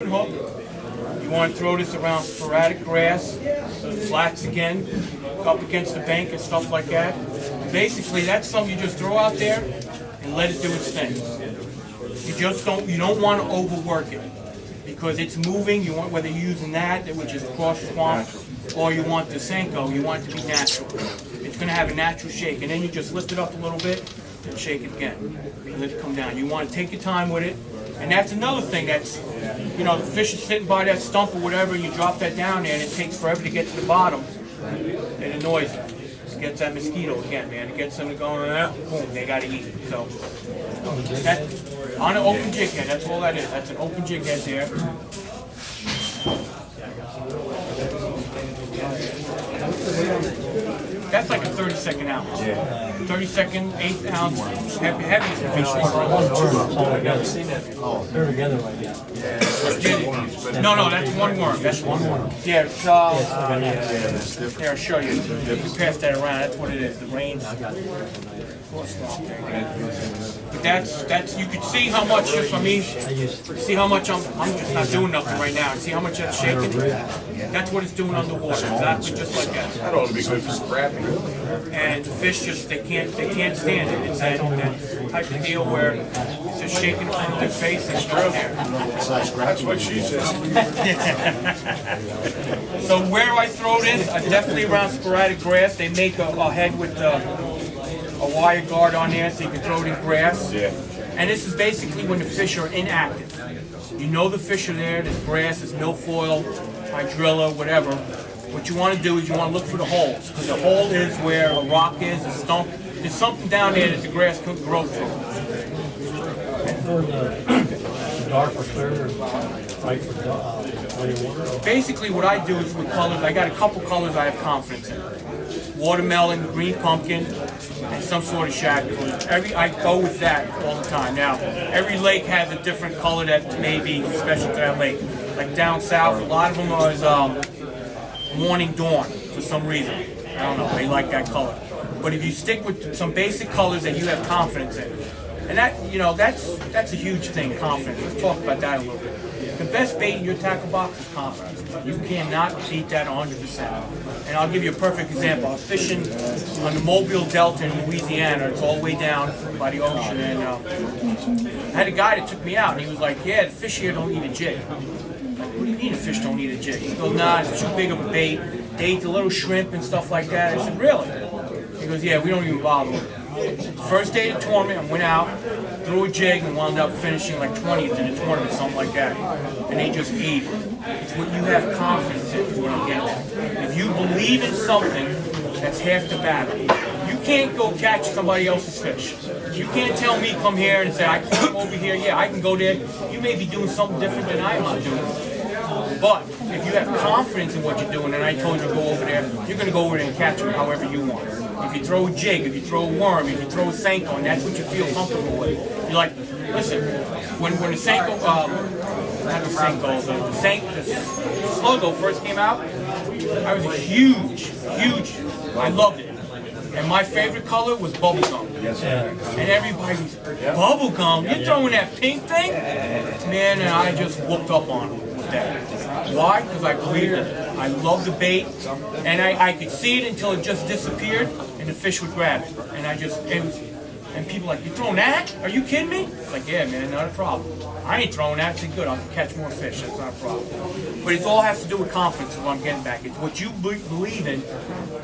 Hook. You want to throw this around sporadic grass, flats again, up against the bank and stuff like that. Basically, that's something you just throw out there and let it do its thing. You don't want to overwork it because it's moving. You want, whether you're using that, which is cross swamp, or you want the Senko, you want it to be natural. It's going to have a natural shake, and then you just lift it up a little bit and shake it again, and let it come down. You want to take your time with it. And that's another thing that's, the fish is sitting by that stump or whatever, and you drop that down there, and it takes forever to get to the bottom. It annoys them. It gets that mosquito again, man. It gets them to go, boom, they got to eat it. So, that, on an open jig head, that's all that is. That's an open jig head there. That's like a 30-second ounce. 30-second, 1/8 ounce, heavy fish. They're together like that. No, that's one worm. That's one worm. Yeah, it's, here, I'll show you. If you pass that around, that's what it is. The range. But that's you can see how much, just for me, see how much I'm just not doing nothing right now. See how much that's shaking? That's what it's doing underwater. Exactly just like that. That ought to be good for scrapping. And the fish just they can't stand it. It's that type of deal where it's just shaking in front of their face and it's not there. That's what she said. So where I throw this, definitely around sporadic grass. They make a head with a wire guard on there so you can throw it in grass. Yeah. And this is basically when the fish are inactive. You know the fish are there, there's grass, there's milfoil, hydrilla, whatever. What you want to do is you want to look for the holes, because the hole is where a rock is, a stump. There's something down there that the grass couldn't grow through. Dark or clear, light for water. Basically what I do is with colors, I got a couple colors I have confidence in. Watermelon, green pumpkin, and some sort of shad. I go with that all the time. Now, every lake has a different color that may be special to that lake. Like down south, a lot of them is morning dawn for some reason. I don't know, they like that color. But if you stick with some basic colors that you have confidence in, and that, that's a huge thing, confidence. Let's talk about that a little bit. The best bait in your tackle box is confidence. You cannot beat that 100%. And I'll give you a perfect example. I was fishing on the Mobile Delta in Louisiana. It's all the way down by the ocean. And I had a guy that took me out, and he was like, yeah, the fish here don't eat a jig. I'm like, what do you mean the fish don't eat a jig? He goes, nah, it's too big of a bait. They eat the little shrimp and stuff like that. I said, really? He goes, yeah, we don't even bother with it. First day of the tournament, I went out, threw a jig, and wound up finishing like 20th in the tournament, something like that. And they just ate it. It's what you have confidence in, is what I'm getting at. If you believe in something, that's half the battle. You can't go catch somebody else's fish. You can't tell me come here and say, I can come over here. Yeah, I can go there. You may be doing something different than I'm not doing. But if you have confidence in what you're doing, and I told you to go over there, you're going to go over there and catch them however you want. If you throw a jig, if you throw a worm, if you throw a Senko, and that's what you feel comfortable with. You're like, listen, when the Senko, not the Senko, the Sluggo first came out, I was huge, I loved it. And my favorite color was bubblegum. And everybody's, bubblegum? You're throwing that pink thing? Man, and I just whooped up on them with that. Why? Because I believed in it. I loved the bait, and I could see it until it just disappeared, and the fish would grab it. And and people like, you throwing that? Are you kidding me? Like, yeah, man, not a problem. I ain't throwing that. I said, good, I'll catch more fish. That's not a problem. But it all has to do with confidence, is what I'm getting back. It's what you believe in,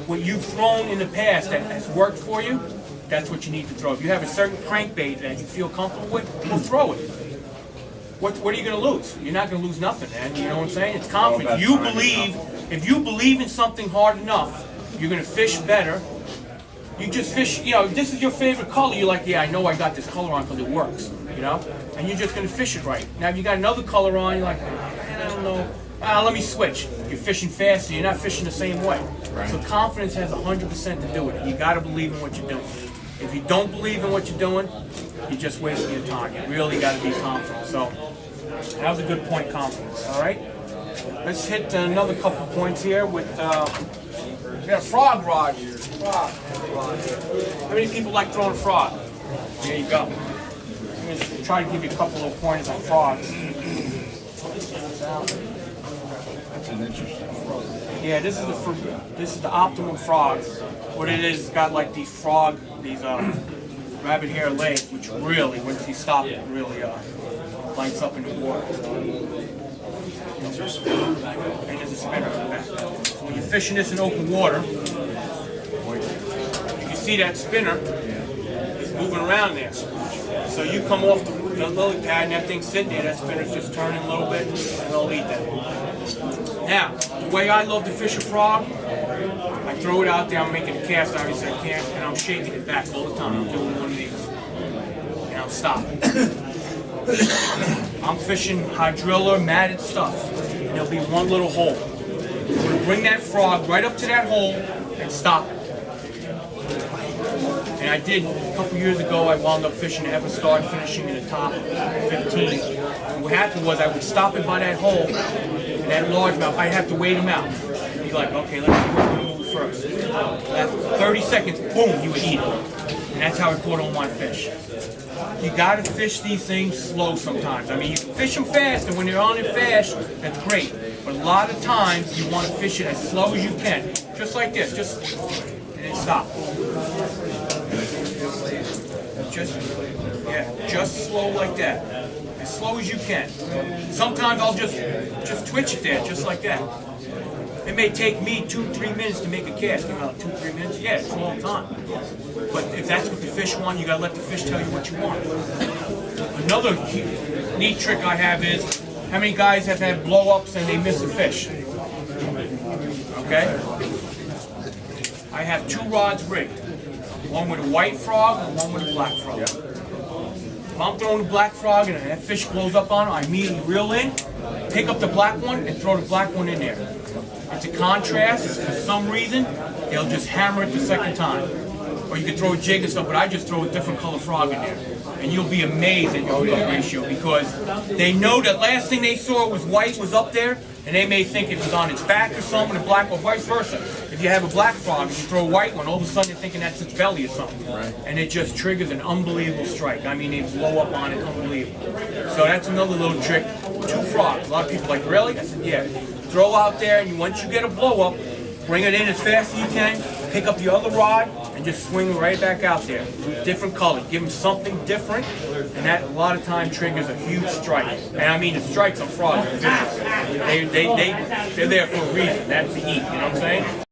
what you've thrown in the past that has worked for you, that's what you need to throw. If you have a certain crankbait that you feel comfortable with, well, throw it. What are you going to lose? You're not going to lose nothing, man. You know what I'm saying? It's confidence. You believe, if you believe in something hard enough, you're going to fish better. You just fish, this is your favorite color. You're like, yeah, I know I got this color on because it works, And you're just going to fish it right. Now, if you got another color on, you're like, man, I don't know. Let me switch. You're fishing faster. You're not fishing the same way. Right. So confidence has 100% to do with it. You got to believe in what you're doing. If you don't believe in what you're doing, you're just wasting your time. You really got to be confident. So that was a good point, confidence. All right. Let's hit another couple points here with. We got a frog rod here. Frog rod. How many people like throwing a frog? There you go. I'm going to try to give you a couple of pointers on frogs. out. That's an interesting frog. Yeah, this is the optimum frog. What it is, it's got like these rabbit hair legs, which really, once you stop it, really lights up in the water. And there's a spinner in the back. So when you're fishing this in open water, you can see that spinner is moving around there. So you come off the lily pad and that thing's sitting there, that spinner's just turning a little bit, and they'll eat that. Now, the way I love to fish a frog, I throw it out there, I'm making a cast, obviously I can't, and I'm shaking it back all the time. I'm doing one of these. And I'm stopping. I'm fishing hydrilla, matted stuff. And there'll be one little hole. I'm going to bring that frog right up to that hole and stop it. And I did, a couple years ago, I wound up fishing at Everstart, finishing in the top 15. And what happened was I would stop it by that hole, and that largemouth, I'd have to wait him out. He'd be like, okay, let's see who's going to move first. After 30 seconds, boom, he would eat it. And that's how I caught on my fish. You gotta fish these things slow sometimes. I mean, you can fish them fast, and when you're on it fast, that's great. But a lot of times, you want to fish it as slow as you can. Just like this, and then stop. Just slow like that. As slow as you can. Sometimes I'll just twitch it there, just like that. It may take me 2-3 minutes to make a cast. You know, 2-3 minutes? Yeah, it's a long time. But if that's what the fish want, you gotta let the fish tell you what you want. Another neat trick I have is, how many guys have had blow-ups and they miss a fish? Okay? I have 2 rods rigged. One with a white frog and one with a black frog. If I'm throwing the black frog and that fish blows up on it, I immediately reel in, pick up the black one, and throw the black one in there. It's a contrast. For some reason, they'll just hammer it the second time. Or you can throw a jig and stuff, but I just throw a different color frog in there. And you'll be amazed at your reel ratio, because they know that last thing they saw was white was up there, and they may think it was on its back or something, and black, or vice versa. If you have a black frog and you throw a white one, all of a sudden you're thinking that's its belly or something. Right. And it just triggers an unbelievable strike. I mean, they blow up on it, unbelievable. So that's another little trick. 2 frogs. A lot of people are like, really? I said, yeah. Throw out there, and once you get a blow up, bring it in as fast as you can, pick up the other rod, and just swing it right back out there. Different color. Give them something different, and that a lot of time triggers a huge strike. And I mean, the strikes on frogs are vicious. They're there for a reason. That's to eat, you know what I'm saying?